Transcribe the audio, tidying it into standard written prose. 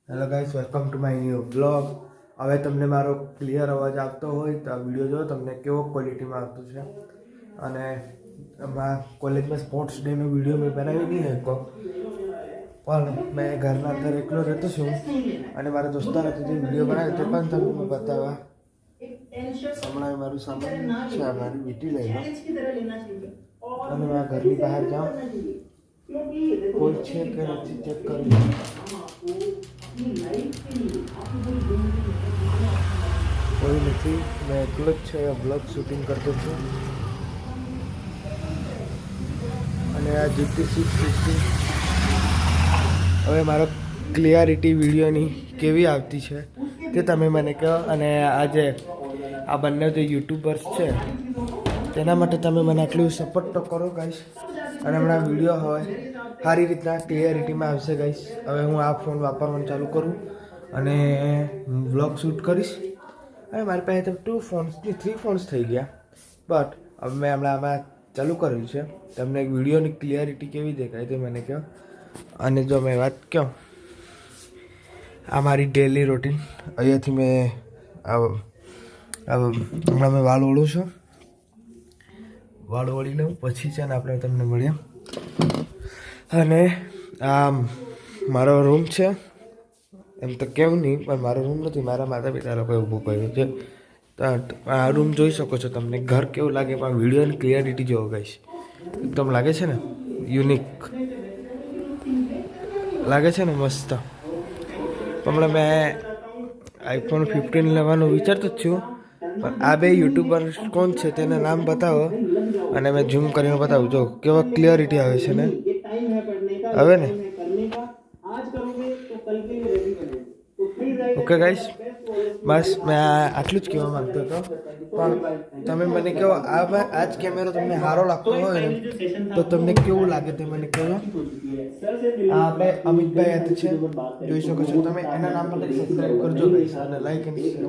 Hello guys, welcome to my new blog. હવે તમને મારો ક્લિયર અવાજ આવતો હોય તો આ વિડીયો જો તમને કેવો ક્વોલિટીમાં આવતો છે. અને એમાં કોલેજમાં સ્પોર્ટ્સ ડેનો વિડીયો મેં બનાવી નહીં શકો, પણ મેં ઘરના અંદર એકલો રહેતો છું અને મારા દોસ્તાર જે વિડીયો બનાવ્યો તે પણ તમને બતાવવા. હમણાં મારું સામાન છે, મારી વીટી લઈ લો અને મેં ઘરની બહાર જાઉં, કોઈ છે કે નથી ચેક કરી. કોઈ નથી, મેં એકલો જ છે. બ્લોગ શૂટિંગ કરતો છું અને આ GT660 હવે મારો ક્લિયરિટી વિડીયોની કેવી આવતી છે તે તમે મને કહો. અને આજે આ બંને જે યુટ્યુબર્સ છે તેના માટે તમે મને આટલું સપોર્ટ તો કરો ગાઈશ. અને હમણાં વિડીયો હવે સારી રીતના ક્લિયરિટીમાં આવશે ગાઈશ. હવે હું આ ફોન વાપરવાનું ચાલુ કરું અને વ્લોગ શૂટ કરીશ. અને મારી પાસે તો 3 ફોન્સ થઈ ગયા, બટ હવે મેં હમણાં આમાં ચાલુ કર્યું છે. તમને વિડીયોની ક્લિયરિટી કેવી દેખાય તે મને કહો. અને જો મેં વાત કહું, આ મારી ડેલી રૂટીન. અહીંયાથી મેં હમણાં મેં વાળ ઓળું છું. વાળ ઓળી લઉં પછી છે ને આપણે તમને મળીએ. અને આ મારો રૂમ છે. એમ તો કેવું નહીં, પણ મારો રૂમ નથી, મારા માતા પિતા લોકોએ ઊભું કર્યું છે. આ રૂમ જોઈ શકો છો. તમને ઘર કેવું લાગે પણ વિડીયોની ક્લિયરિટી જોવો ગાઈશ. એકદમ લાગે છે ને યુનિક લાગે છે ને, મસ્ત. હમણાં મેં iPhone 15 લેવાનું વિચારતો જ છું, પણ આ બે યુટ્યુબર કોણ છે તેના નામ બતાવો અને મેં ઝૂમ કરીને બતાવું. જો કેવા ક્લિયરિટી આવે છે ને, હવે ને. ઓકે ગાઈસ, બસ મેં આટલું જ કહેવા માંગતો હતો. પણ તમે મને કહો, આ જ કેમેરો તમને સારો લાગતો હોય ને તો તમને કેવું લાગે તે મને કહો. આ આપણે અમિતભાઈ હાથે છે, જોઈ શકો છો તમે. એના નામ પર સબસ્ક્રાઈબ કરજો ગાઈસ અને લાઈક અને શેર.